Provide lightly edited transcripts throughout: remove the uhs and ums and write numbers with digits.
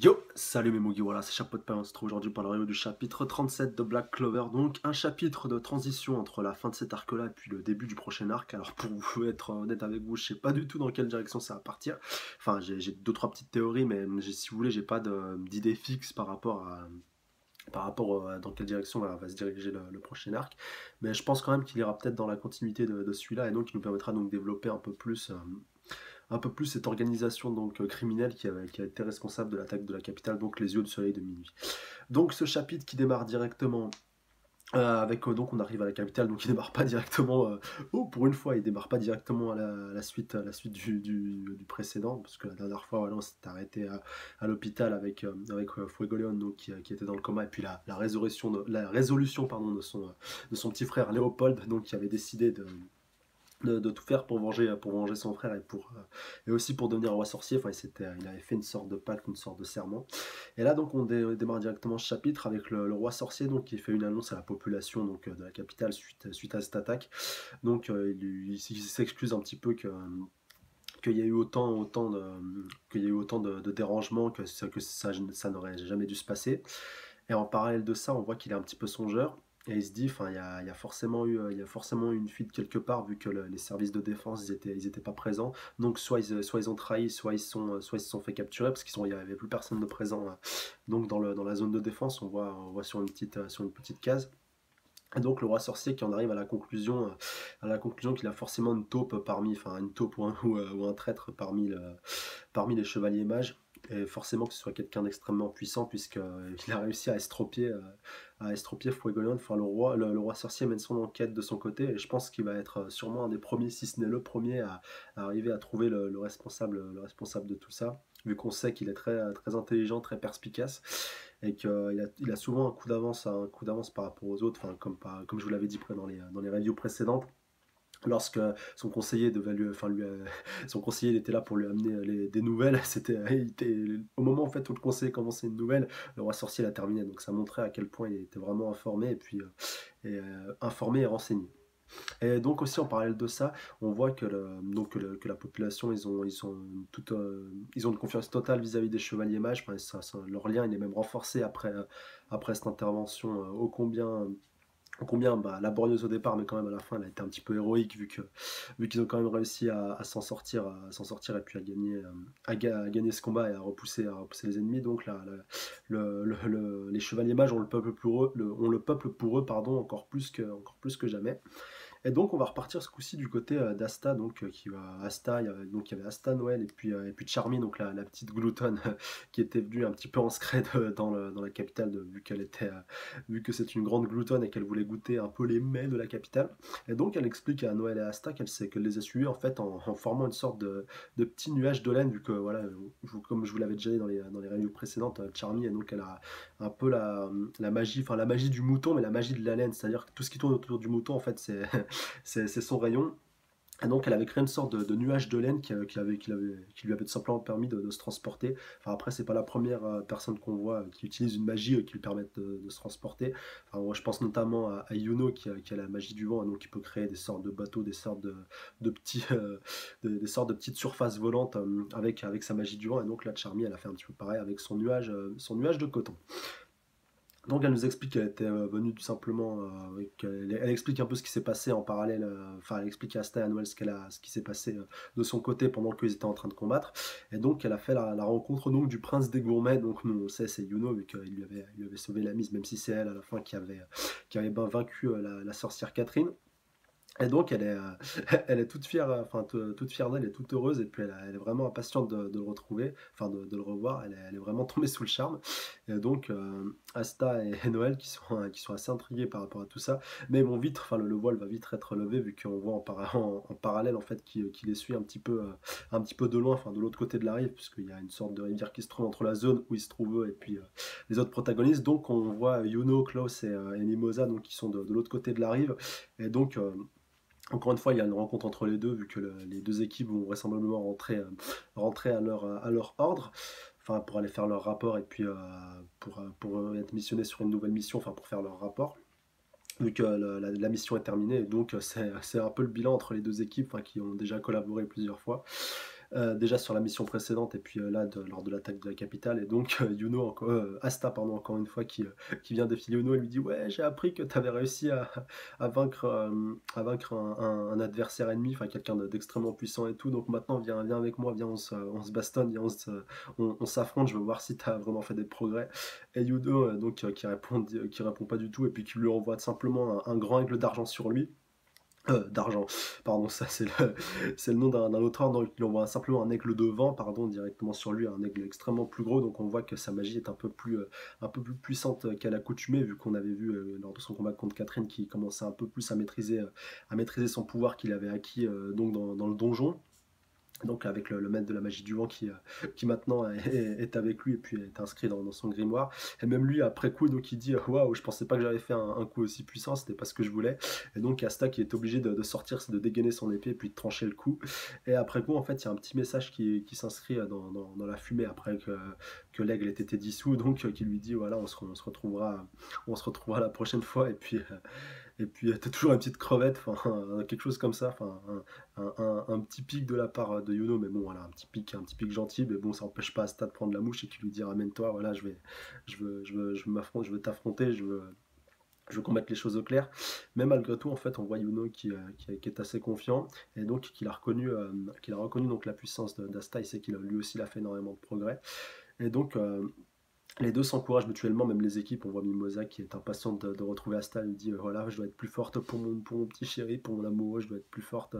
Yo, salut mes Mugi, voilà, c'est Chapeau de Pain, on se trouve aujourd'hui par la review du chapitre 37 de Black Clover, donc un chapitre de transition entre la fin de cet arc-là et puis le début du prochain arc. Alors pour vous être honnête avec vous, je sais pas du tout dans quelle direction ça va partir, enfin j'ai deux trois petites théories, mais si vous voulez j'ai pas d'idée fixe par rapport à dans quelle direction va se diriger le prochain arc, mais je pense quand même qu'il ira peut-être dans la continuité de celui-là, et donc il nous permettra donc de développer un peu plus cette organisation donc criminelle qui a été responsable de l'attaque de la capitale, donc les yeux de soleil de minuit. Donc ce chapitre qui démarre directement avec donc on arrive à la capitale, donc il démarre pas directement. Oh, pour une fois, il démarre pas directement à la suite du précédent, parce que la dernière fois, voilà, on s'était arrêté à l'hôpital avec Fuegoleon, donc qui était dans le coma, et puis la résolution pardon de son petit frère Léopold, donc qui avait décidé de tout faire pour venger son frère et aussi pour devenir roi sorcier. Enfin, il avait fait une sorte de pacte, une sorte de serment. Et là, donc, on démarre directement ce chapitre avec le roi sorcier, donc qui fait une annonce à la population donc de la capitale suite à cette attaque. Donc, il s'excuse un petit peu qu'il y a eu autant de dérangements, que ça n'aurait jamais dû se passer. Et en parallèle de ça, on voit qu'il est un petit peu songeur. Et il se dit, enfin, il y a forcément eu une fuite quelque part, vu que les services de défense, ils étaient pas présents. Donc, soit ils ont trahi, soit ils se sont fait capturer, parce qu'il n'y avait plus personne de présent. Donc, dans la zone de défense, on voit sur une petite case. Et donc, le roi sorcier qui en arrive à la conclusion qu'il a forcément une taupe enfin, une taupe ou un traître parmi les chevaliers mages, et forcément que ce soit quelqu'un d'extrêmement puissant, puisqu'il a réussi à estropier Fuegoleon. Enfin, le roi sorcier mène son enquête de son côté, et je pense qu'il va être sûrement un des premiers, si ce n'est le premier, à arriver à trouver le responsable de tout ça, vu qu'on sait qu'il est très, très intelligent, très perspicace, et qu'il a souvent un coup d'avance par rapport aux autres, enfin, comme je vous l'avais dit dans les reviews précédentes. Lorsque son conseiller devait son conseiller il était là pour lui amener des nouvelles, au moment en fait où le conseiller commençait une nouvelle, le roi sorcier la terminait. Donc ça montrait à quel point il était vraiment informé, et puis informé et renseigné. Et donc aussi en parallèle de ça, on voit que la population, ils ont une confiance totale vis-à-vis des chevaliers mages. Enfin, leur lien il est même renforcé après cette intervention ô combien laborieuse au départ, mais quand même à la fin elle a été un petit peu héroïque, vu qu'ils ont quand même réussi à s'en sortir, et puis à gagner ce combat et à repousser les ennemis. Donc là, les chevaliers mages ont le peuple pour eux, pardon, encore plus que jamais. Et donc on va repartir ce coup-ci du côté d'Asta, donc il y avait Asta, Noël, et puis Charmy, donc la petite gloutonne qui était venue un petit peu en scred dans la capitale, vu que c'est une grande gloutonne et qu'elle voulait goûter un peu les mets de la capitale. Et donc elle explique à Noël et à Asta qu'elle les a suivis en fait en formant une sorte de petit nuage de laine, vu que voilà, comme je vous l'avais déjà dit dans les reviews précédentes, Charmy, et donc elle a un peu la magie, enfin la magie du mouton, mais la magie de la laine, c'est-à-dire que tout ce qui tourne autour du mouton en fait c'est son rayon. Et donc elle avait créé une sorte de nuage de laine qui lui avait tout simplement permis de se transporter. Enfin, après, c'est pas la première personne qu'on voit qui utilise une magie qui lui permette de se transporter. Enfin, moi, je pense notamment à Yuno qui a la magie du vent, et donc qui peut créer des sortes de bateaux, des sortes de petits, des sortes de petites surfaces volantes avec sa magie du vent. Et donc là, Charmy, elle a fait un petit peu pareil avec son nuage de coton. Donc elle nous explique qu'elle était venue tout simplement, elle explique un peu ce qui s'est passé en parallèle, enfin elle explique à Asta et à Noël ce qui s'est passé de son côté pendant qu'ils étaient en train de combattre. Et donc elle a fait la rencontre donc du prince des gourmets, donc nous on sait c'est Yuno, vu qu'il lui avait sauvé la mise, même si c'est elle à la fin qui avait vaincu la sorcière Catherine. Et donc elle est, elle est toute fière, enfin toute fière d'elle et toute heureuse, et puis elle est vraiment impatiente de le retrouver, enfin de le revoir. Elle est vraiment tombée sous le charme. Et donc Asta et Noël qui sont assez intrigués par rapport à tout ça, mais vont vite, enfin le voile va vite être levé, vu qu'on voit en parallèle en fait qui les suit un petit peu de loin, enfin de l'autre côté de la rive, puisqu'il y a une sorte de rivière qui se trouve entre la zone où ils se trouvent eux et puis les autres protagonistes. Donc on voit Yuno, Klaus et Mimosa, donc qui sont de l'autre côté de la rive. Et donc encore une fois, il y a une rencontre entre les deux, vu que les deux équipes vont vraisemblablement rentrer à leur ordre, enfin pour aller faire leur rapport, et puis pour être missionnés sur une nouvelle mission, enfin pour faire leur rapport, vu que la mission est terminée. Et donc c'est un peu le bilan entre les deux équipes, enfin, qui ont déjà collaboré plusieurs fois. déjà sur la mission précédente et puis là lors de l'attaque de la capitale. Et donc Yuno, Asta pardon, encore une fois, qui vient défiler Yuno et lui dit: «Ouais, j'ai appris que tu avais réussi à vaincre un adversaire ennemi, enfin quelqu'un d'extrêmement puissant et tout, donc maintenant viens avec moi, viens on se bastonne, viens on s'affronte, je veux voir si tu as vraiment fait des progrès». Et Yuno donc qui répond pas du tout et puis qui lui envoie simplement un grand aigle d'argent sur lui. D'argent, pardon, ça c'est le nom d'un autre ordre, donc il envoie simplement un aigle de vent, pardon, directement sur lui, un aigle extrêmement plus gros, donc on voit que sa magie est un peu plus puissante qu'à l'accoutumée, vu qu'on avait vu lors de son combat contre Catherine qui commençait un peu plus à maîtriser son pouvoir qu'il avait acquis donc dans le donjon. Donc avec le maître de la magie du vent qui maintenant est avec lui et puis est inscrit dans son grimoire. Et même lui, après coup, donc il dit: «Waouh, je pensais pas que j'avais fait un coup aussi puissant, c'était pas ce que je voulais». Et donc Asta qui est obligé de sortir, c'est de dégainer son épée et puis de trancher le coup. Et après coup, en fait, il y a un petit message qui s'inscrit dans la fumée après que l'aigle ait été dissous, donc qui lui dit: «Voilà, on se retrouvera la prochaine fois». Et puis, tu toujours une petite crevette, enfin, quelque chose comme ça, enfin, un petit pic de la part de Yuno, mais bon, voilà, un petit pic gentil, mais bon, ça n'empêche pas Asta de prendre la mouche et qui lui dit: «Ramène-toi, voilà, je veux t'affronter, je veux qu'on mette les choses au clair». Mais malgré tout, en fait, on voit Yuno qui est assez confiant et donc qu'il a reconnu donc la puissance d'Asta. Il sait lui aussi, il a fait énormément de progrès. Et donc, les deux s'encouragent mutuellement, même les équipes. On voit Mimosa qui est impatiente de retrouver Asta. Elle lui dit: voilà, je dois être plus forte pour mon petit chéri, pour mon amoureux, je dois être plus forte,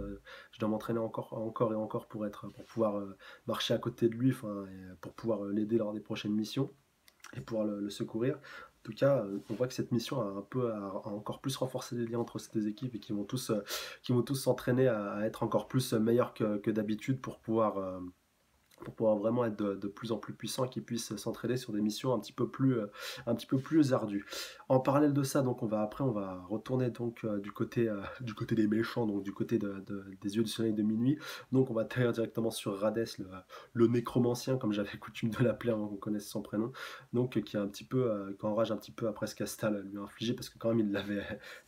je dois m'entraîner encore et encore pour pouvoir marcher à côté de lui, et pour pouvoir l'aider lors des prochaines missions et pouvoir le secourir». En tout cas, on voit que cette mission a encore plus renforcé les liens entre ces deux équipes et qui vont tous s'entraîner à être encore plus meilleurs que d'habitude pour pouvoir vraiment être de plus en plus puissants et qu'ils puissent s'entraider sur des missions un petit peu plus ardues. En parallèle de ça, donc on va retourner donc du côté des méchants, donc du côté des yeux du soleil de minuit. Donc on va atterrir directement sur Radès, le nécromancien, comme j'avais coutume de l'appeler avant qu'on connaisse son prénom, donc qui enrage un petit peu après ce qu'Astal lui a infligé, parce que quand même il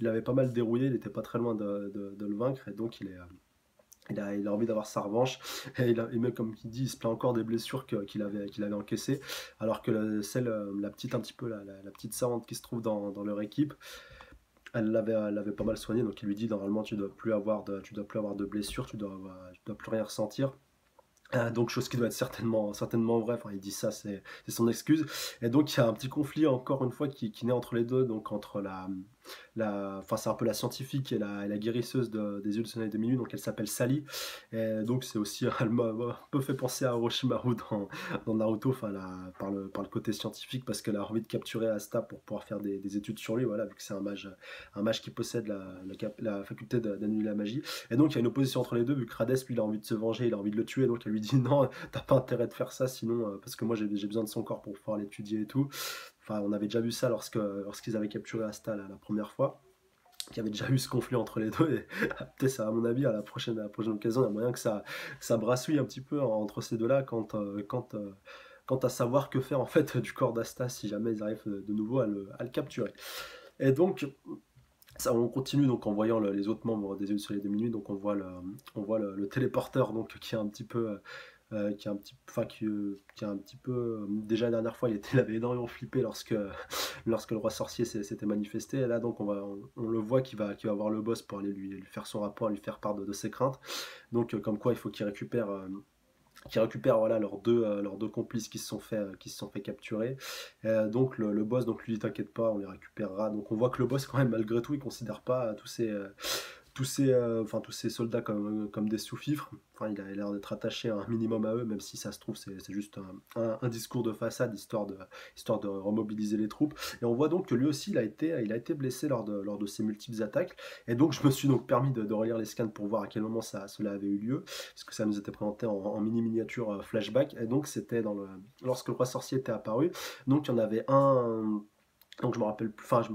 l'avait pas mal dérouillé, il était pas très loin de le vaincre, et donc il a envie d'avoir sa revanche, et même comme il dit, il se plaint encore des blessures qu'il avait encaissées, alors que la petite, un petit peu, la petite servante qui se trouve dans leur équipe, elle l'avait pas mal soigné, donc il lui dit: normalement tu dois plus avoir de blessures, tu dois plus rien ressentir. Donc chose qui doit être certainement vraie, enfin il dit ça, c'est son excuse. Et donc il y a un petit conflit encore une fois qui naît entre les deux, donc entre enfin c'est un peu la scientifique et la guérisseuse des yeux du soleil de minuit, donc elle s'appelle Sally. Et donc c'est aussi, elle m'a un peu fait penser à Orochimaru dans Naruto, enfin par le côté scientifique, parce qu'elle a envie de capturer Asta pour pouvoir faire des études sur lui, voilà, vu que c'est un mage qui possède la faculté d'annuler la magie. Et donc il y a une opposition entre les deux, vu que Hades lui il a envie de se venger, il a envie de le tuer, donc elle lui dit: «Non, t'as pas intérêt de faire ça, sinon parce que moi j'ai besoin de son corps pour pouvoir l'étudier et tout». Enfin, on avait déjà vu ça lorsqu'ils avaient capturé Asta la première fois, qu'il y avait déjà eu ce conflit entre les deux. Et peut-être ça, à mon avis, à la prochaine occasion, il y a moyen que ça brassouille un petit peu entre ces deux-là quant à savoir que faire en fait du corps d'Asta si jamais ils arrivent de nouveau à le capturer. Et donc ça, on continue donc en voyant les autres membres des Yeux du Soleil de Minuit. Donc on voit le téléporteur, donc qui est un petit peu, qui est un petit, enfin qui est un petit peu. Déjà la dernière fois, il avait énormément flippé lorsque le roi sorcier s'était manifesté. Et là donc on le voit qui va voir le boss pour aller lui faire son rapport, lui faire part de ses craintes. Donc comme quoi il faut qu'il récupère voilà, leurs deux complices qui se sont fait capturer. Donc le boss donc lui dit: t'inquiète pas, on les récupérera. Donc on voit que le boss quand même malgré tout il considère pas tous ces soldats comme des sous-fifres. Enfin, il a l'air d'être attaché un minimum à eux, même si ça se trouve c'est juste un discours de façade histoire de remobiliser les troupes. Et on voit donc que lui aussi il a été blessé lors de ces multiples attaques. Et donc je me suis donc permis de relire les scans pour voir à quel moment cela avait eu lieu, parce que ça nous était présenté en mini-miniature flashback. Et donc c'était lorsque le roi sorcier était apparu. Donc il y en avait un. Donc je me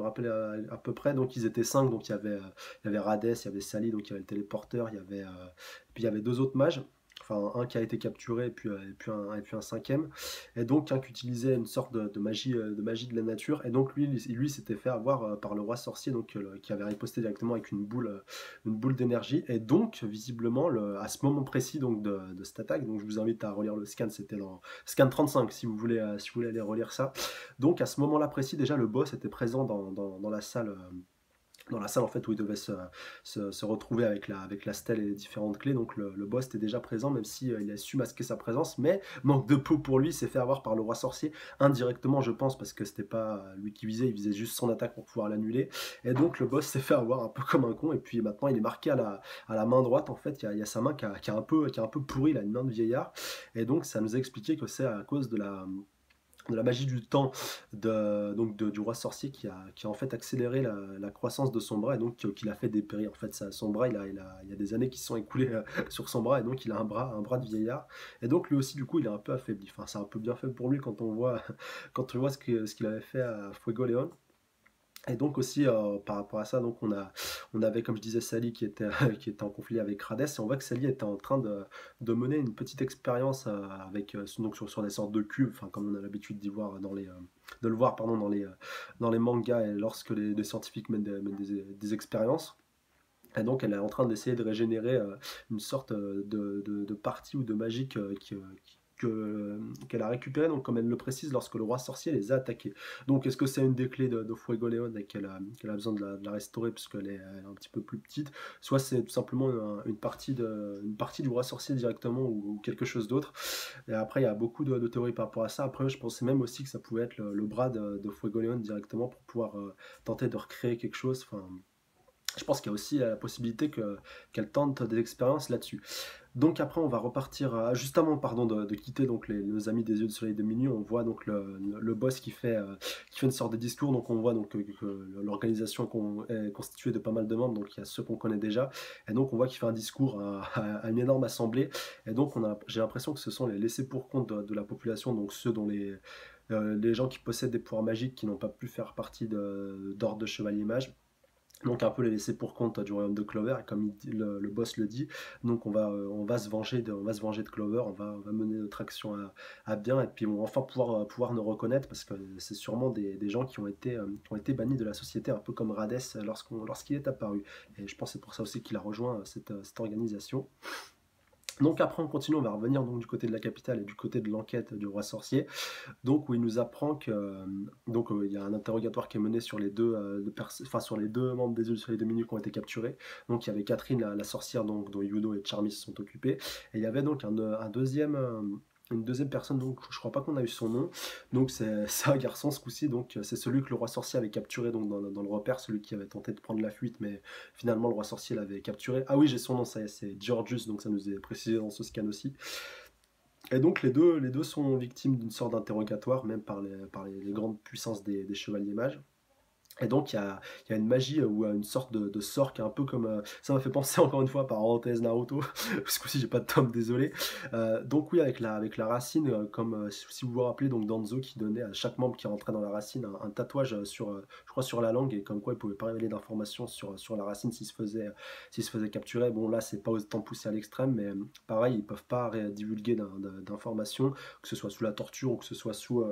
rappelle à peu près, donc ils étaient 5, donc il y avait Radès, il y avait Sally, donc il y avait le téléporteur, puis il y avait deux autres mages, enfin un qui a été capturé et puis un cinquième, et donc un qui utilisait une sorte de magie de la nature, et donc lui s'était fait avoir par le roi sorcier, donc qui avait riposté directement avec une boule d'énergie, et donc visiblement à ce moment précis donc de cette attaque, donc je vous invite à relire le scan, c'était dans scan 35 si vous voulez aller relire ça. Donc à ce moment-là précis, déjà le boss était présent dans la salle. Dans la salle en fait où il devait se retrouver avec la stèle et les différentes clés, donc le boss était déjà présent, même si il a su masquer sa présence, mais manque de peau pour lui, il s'est fait avoir par le roi sorcier indirectement, je pense, parce que c'était pas lui qui visait, il visait juste son attaque pour pouvoir l'annuler, et donc le boss s'est fait avoir un peu comme un con, et puis maintenant il est marqué à la main droite, en fait il y a sa main qui a un peu pourri, il a une main de vieillard, et donc ça nous a expliqué que c'est à cause de la magie du temps du roi sorcier qui a en fait accéléré la croissance de son bras, et donc qui l'a fait dépérir. En fait, son bras, il y a des années qui se sont écoulées sur son bras, et donc il a un bras de vieillard. Et donc lui aussi, du coup, il est un peu affaibli. Enfin, c'est un peu bien fait pour lui quand on voit, quand on voit ce qu'il avait fait à Fuego Leon. Et donc aussi, par rapport à ça, donc on avait, comme je disais, Sally qui était en conflit avec Hades, et on voit que Sally était en train de mener une petite expérience avec, donc sur des sortes de cubes, enfin, comme on a l'habitude de le voir pardon, dans les mangas, et lorsque les scientifiques mènent des expériences. Et donc elle est en train d'essayer de régénérer une sorte de partie ou de magie qu'elle a récupérée, donc comme elle le précise, lorsque le roi sorcier les a attaqués. Donc est-ce que c'est une des clés de Fuego Leon et qu'elle a besoin de la restaurer parce qu'elle est un petit peu plus petite, soit c'est tout simplement une partie du roi sorcier directement, ou quelque chose d'autre. Et après il y a beaucoup de théories par rapport à ça. Après je pensais même aussi que ça pouvait être le bras de Fuego Leon directement pour pouvoir tenter de recréer quelque chose. Enfin, je pense qu'il y a aussi la possibilité qu'elle tente des expériences là-dessus. Donc après, on va repartir, juste avant, pardon, de quitter donc nos amis des yeux de soleil de minuit. On voit donc le boss qui fait une sorte de discours. Donc on voit donc que l'organisation est constituée de pas mal de membres. Donc il y a ceux qu'on connaît déjà. Et donc on voit qu'il fait un discours à une énorme assemblée. Et donc j'ai l'impression que ce sont les laissés pour compte de la population. Donc ceux dont les gens qui possèdent des pouvoirs magiques qui n'ont pas pu faire partie d'ordre de chevalier mage, donc un peu les laisser pour compte du royaume de Clover, et comme le boss le dit, donc on va se venger on va se venger de Clover, on va mener notre action à bien, et puis on va enfin pouvoir nous reconnaître, parce que c'est sûrement des gens qui ont été bannis de la société, un peu comme Rades lorsqu'il est apparu. Et je pense que c'est pour ça aussi qu'il a rejoint cette organisation. Donc après on continue, on va revenir donc du côté de la capitale et du côté de l'enquête du roi sorcier, donc où il nous apprend que il y a un interrogatoire qui est mené sur enfin, sur les deux membres des Ultimate Dominus qui ont été capturés. Donc il y avait Catherine, la sorcière, donc, dont Yuno et Charmy se sont occupés, et il y avait donc une deuxième personne, donc je crois pas qu'on a eu son nom, donc c'est un garçon ce coup-ci, donc c'est celui que le roi sorcier avait capturé donc dans le repère, celui qui avait tenté de prendre la fuite, mais finalement le roi sorcier l'avait capturé. Ah oui, j'ai son nom, ça y est, c'est Georgius, donc ça nous est précisé dans ce scan aussi. Et donc les deux sont victimes d'une sorte d'interrogatoire, même par les grandes puissances des chevaliers mages. Et donc il y a une magie ou une sorte de sort qui est un peu comme... ça m'a fait penser encore une fois par parenthèse Naruto, parce que si j'ai pas de tome, désolé. Donc oui, avec la racine, comme si vous vous rappelez, donc Danzo qui donnait à chaque membre qui rentrait dans la racine un tatouage je crois sur la langue, et comme quoi il pouvait pas révéler d'informations sur la racine s'il se faisait capturer. Bon là c'est pas autant poussé à l'extrême, mais pareil, ils peuvent pas divulguer d'informations, que ce soit sous la torture ou que ce soit sous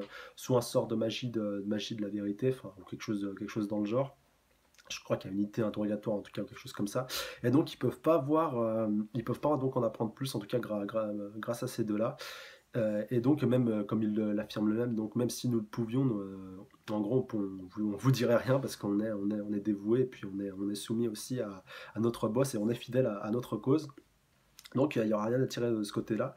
un sort de magie de la vérité, enfin, ou quelque chose dans le genre. Je crois qu'il y a une unité interrogatoire, en tout cas, quelque chose comme ça. Et donc, ils peuvent pas donc en apprendre plus, en tout cas, grâce à ces deux-là. Et donc, même comme il l'affirme le même, donc même si nous le pouvions, en gros, on vous dirait rien, parce on est dévoué, et puis on est soumis aussi à notre boss, et on est fidèle à notre cause. Donc il n'y aura rien à tirer de ce côté-là.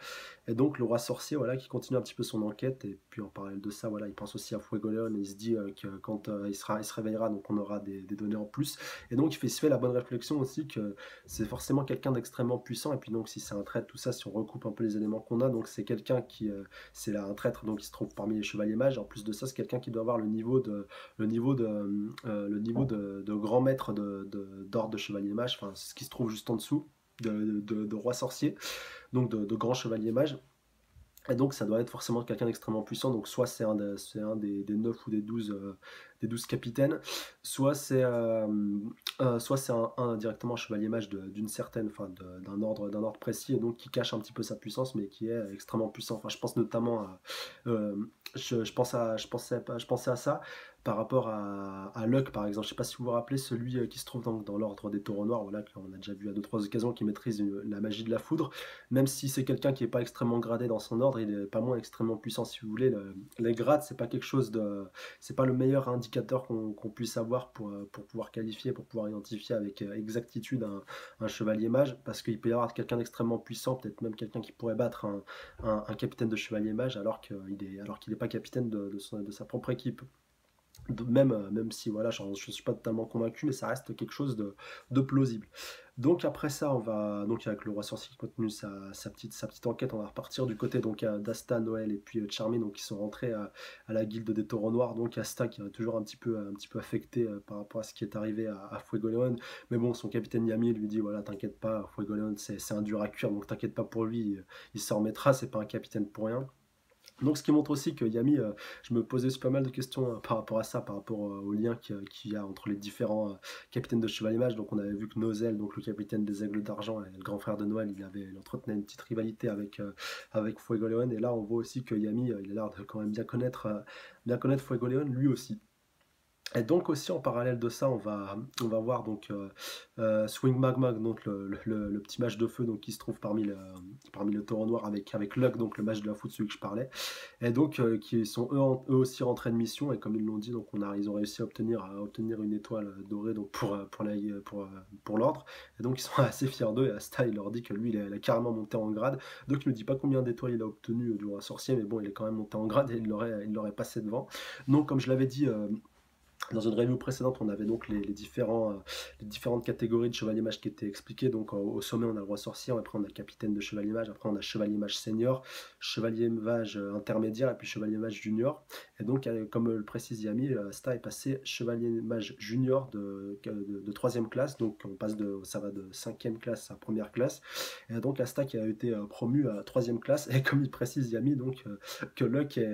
Et donc le roi sorcier, voilà, qui continue un petit peu son enquête, et puis en parallèle de ça, voilà, il pense aussi à Fuegoleon, et il se dit que quand il se réveillera, donc on aura des données en plus. Et donc il se fait la bonne réflexion aussi que c'est forcément quelqu'un d'extrêmement puissant, et puis donc si c'est un traître, tout ça, si on recoupe un peu les éléments qu'on a, donc c'est quelqu'un c'est là un traître, donc qui se trouve parmi les chevaliers mages. En plus de ça, c'est quelqu'un qui doit avoir le niveau de grand maître d'ordre de chevalier mage, enfin ce qui se trouve juste en dessous de roi sorcier, donc de grand chevalier mage. Et donc ça doit être forcément quelqu'un d'extrêmement puissant, donc soit c'est un des 9 ou des 12 capitaines, soit soit c'est directement un chevalier mage d'une certaine, enfin d'un ordre précis, et donc qui cache un petit peu sa puissance, mais qui est extrêmement puissant. Enfin, je pense notamment à, je pensais à ça par rapport à Luck, par exemple. Je sais pas si vous vous rappelez, celui qui se trouve dans l'ordre des taureaux noirs, voilà, qu'on a déjà vu à deux trois occasions, qui maîtrise la magie de la foudre. Même si c'est quelqu'un qui est pas extrêmement gradé dans son ordre, il est pas moins extrêmement puissant, si vous voulez. Les grades, c'est pas quelque chose de, c'est pas le meilleur indicateur qu'on puisse avoir pour pouvoir qualifier, pour pouvoir identifier avec exactitude un chevalier mage, parce qu'il peut y avoir quelqu'un d'extrêmement puissant, peut-être même quelqu'un qui pourrait battre un capitaine de chevalier mage, alors qu'il est pas capitaine de sa propre équipe. Même si voilà, je ne suis pas totalement convaincu, mais ça reste quelque chose de plausible. Donc après ça, on va donc avec le roi sorcier qui continue sa petite enquête, on va repartir du côté donc d'Asta, Noël et puis Charmy, donc qui sont rentrés à la guilde des taureaux noirs. Donc Asta qui est toujours un petit peu affecté par rapport à ce qui est arrivé à Fuegoleon, mais bon, son capitaine Yami lui dit voilà, t'inquiète pas, Fuegoleon c'est un dur à cuire, donc t'inquiète pas pour lui, il s'en remettra, c'est pas un capitaine pour rien. Donc, ce qui montre aussi que Yami, je me posais aussi pas mal de questions par rapport à ça, par rapport au lien qu'il y a entre les différents capitaines de Chevalier Mage. Donc, on avait vu que Nozel, donc le capitaine des Aigles d'Argent, et le grand frère de Noël, il entretenait une petite rivalité avec Fuegoleon. Et là, on voit aussi que Yami, il a l'air de quand même bien connaître Fuegoleon lui aussi. Et donc aussi en parallèle de ça, on va voir donc Swing Magma, donc le petit mage de feu donc, qui se trouve parmi le taureau noir avec Luck, donc le mage de la foot, celui que je parlais. Et donc qui sont eux aussi rentrés de mission, et comme ils l'ont dit, donc ils ont réussi à obtenir une étoile dorée donc pour l'ordre. Et donc ils sont assez fiers d'eux, et Asta il leur dit que lui il a carrément monté en grade. Donc il ne me dit pas combien d'étoiles il a obtenu du roi sorcier, mais bon il est quand même monté en grade et il l'aurait passé devant. Donc comme je l'avais dit dans une review précédente, on avait donc les différentes catégories de chevalier mage qui étaient expliquées. Donc au sommet, on a le roi sorcier, après on a capitaine de chevalier mage, après on a chevalier mage senior, chevalier mage intermédiaire et puis chevalier mage junior. Et donc, comme le précise Yami, Sta est passé chevalier mage junior de 3e classe. Donc ça va de 5e classe à première classe. Et donc Asta qui a été promu à 3e classe. Et comme il précise Yami, donc que Luck est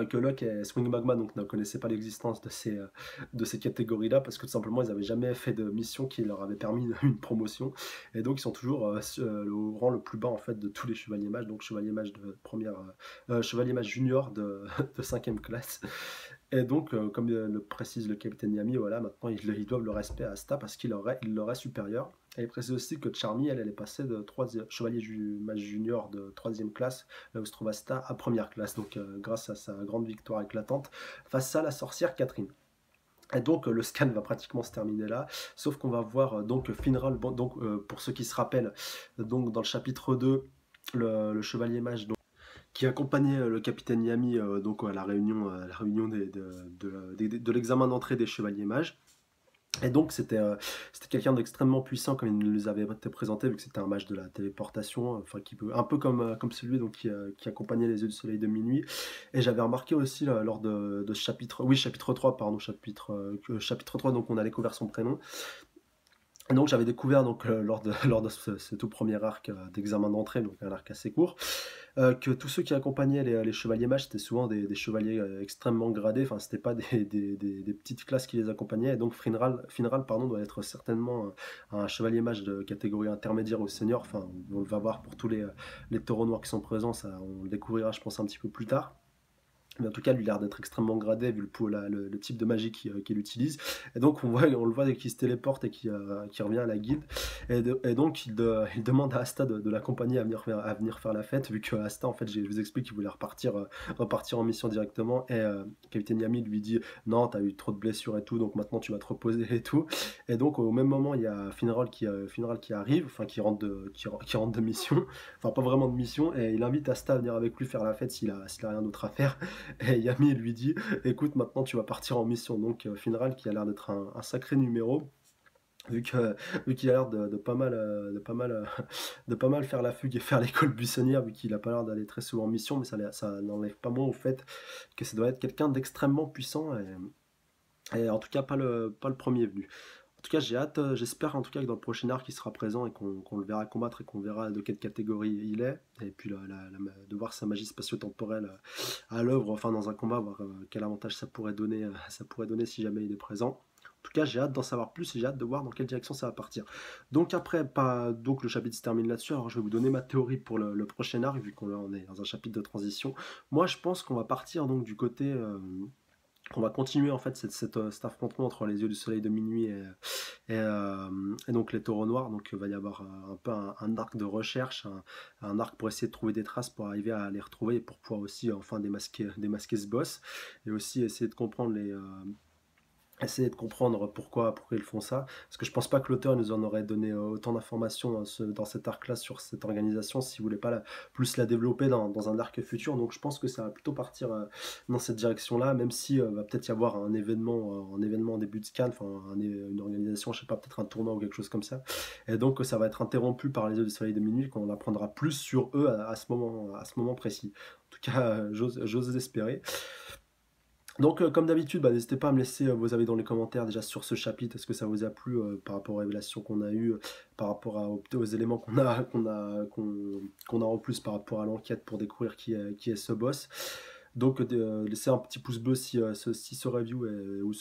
que Locke et Swing Magma donc, ne connaissaient pas l'existence de ces catégories-là parce que tout simplement ils n'avaient jamais fait de mission qui leur avait permis une promotion, et donc ils sont toujours au rang le plus bas en fait de tous les chevaliers mages, donc chevalier mage de chevalier mage junior de 5e classe. Et donc comme le précise le capitaine Yami, voilà, maintenant ils doivent le respect à Asta parce il leur est supérieur. Et il précise aussi que Charmy, elle est passée de chevalier mage junior de 3e classe, là où se trouve Asta, à première classe, donc grâce à sa grande victoire éclatante face à la sorcière Catherine. Et donc le scan va pratiquement se terminer là, sauf qu'on va voir donc Finral, donc pour ceux qui se rappellent, donc dans le chapitre 2, le chevalier mage donc, qui accompagnait le capitaine Yami donc à la réunion de l'examen d'entrée des chevaliers mages. Et donc c'était quelqu'un d'extrêmement puissant comme il nous avait été présenté, vu que c'était un mage de la téléportation, enfin un peu comme celui donc qui accompagnait les yeux du soleil de minuit. Et j'avais remarqué aussi lors de ce chapitre, oui chapitre 3 pardon, chapitre 3, donc on a découvert son prénom. Et donc j'avais découvert donc lors de ce tout premier arc d'examen d'entrée, donc un arc assez court, que tous ceux qui accompagnaient les chevaliers mages, c'était souvent des chevaliers extrêmement gradés, enfin c'était pas des petites classes qui les accompagnaient, et donc Finral pardon, doit être certainement un chevalier mage de catégorie intermédiaire ou senior, enfin on le va voir pour tous les taureaux noirs qui sont présents, ça, on le découvrira je pense un petit peu plus tard. Mais en tout cas, lui, il a l'air d'être extrêmement gradé vu le type de magie qu'il utilise. Et donc, on le voit qu'il se téléporte et qu'il revient à la guilde. Et donc, il demande à Asta de l'accompagner à venir faire la fête, vu que Asta, en fait, je vous explique qu'il voulait repartir en mission directement. Et Capitaine Yami lui dit non, t'as eu trop de blessures et tout, donc maintenant tu vas te reposer et tout. Et donc, au même moment, il y a Finral qui arrive, enfin, qui rentre de mission, enfin, pas vraiment de mission, et il invite Asta à venir avec lui faire la fête s'il a rien d'autre à faire. Et Yami lui dit écoute, maintenant tu vas partir en mission. Donc Finral qui a l'air d'être un sacré numéro, vu qu'il a l'air de pas mal faire la fugue et faire l'école buissonnière, vu qu'il a pas l'air d'aller très souvent en mission, mais ça n'enlève pas moins au fait que ça doit être quelqu'un d'extrêmement puissant, et en tout cas pas le premier venu. En tout cas, j'ai hâte, j'espère en tout cas que dans le prochain arc, il sera présent et qu'on le verra combattre et qu'on verra de quelle catégorie il est. Et puis de voir sa magie spatio-temporelle à l'œuvre, enfin dans un combat, voir quel avantage ça pourrait donner, ça pourrait donner si jamais il est présent. En tout cas, j'ai hâte d'en savoir plus et j'ai hâte de voir dans quelle direction ça va partir. Donc après, donc le chapitre se termine là-dessus. Alors je vais vous donner ma théorie pour le prochain arc, vu qu'on on est dans un chapitre de transition. Moi, je pense qu'on va partir donc du côté on va continuer en fait cet affrontement entre les yeux du soleil de minuit et donc les taureaux noirs. Donc il va y avoir un peu un arc de recherche, un arc pour essayer de trouver des traces pour arriver à les retrouver et pour pouvoir aussi enfin démasquer ce boss et aussi essayer de comprendre essayer de comprendre pourquoi ils font ça. Parce que je pense pas que l'auteur nous en aurait donné autant d'informations dans cet arc-là sur cette organisation s'il voulait pas plus la développer dans un arc futur. Donc je pense que ça va plutôt partir dans cette direction-là, même si va peut-être y avoir un événement en début de scan, enfin une organisation, je sais pas, peut-être un tournoi ou quelque chose comme ça. Et donc ça va être interrompu par les yeux du soleil de minuit, qu'on en apprendra plus sur eux à ce moment précis. En tout cas, j'ose espérer. Donc, comme d'habitude, bah, n'hésitez pas à me laisser vos avis dans les commentaires déjà sur ce chapitre. Est-ce que ça vous a plu par rapport aux révélations qu'on a eues, par rapport aux éléments qu'on a en plus par rapport à l'enquête pour découvrir qui est ce boss. Donc, laissez un petit pouce bleu si ce review ou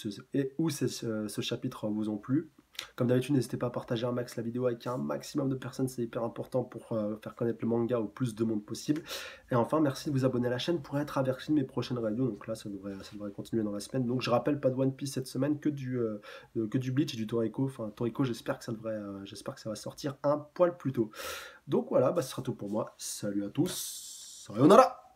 ce chapitre vous ont plu. Comme d'habitude, n'hésitez pas à partager un max la vidéo avec un maximum de personnes, c'est hyper important pour faire connaître le manga au plus de monde possible. Et enfin, merci de vous abonner à la chaîne pour être averti de mes prochaines reviews. Donc là, ça devrait continuer dans la semaine. Donc je rappelle, pas de One Piece cette semaine, que du Bleach et du Toriko. Enfin, Toriko, j'espère que ça va sortir un poil plus tôt. Donc voilà, bah, ce sera tout pour moi. Salut à tous. Sayonara!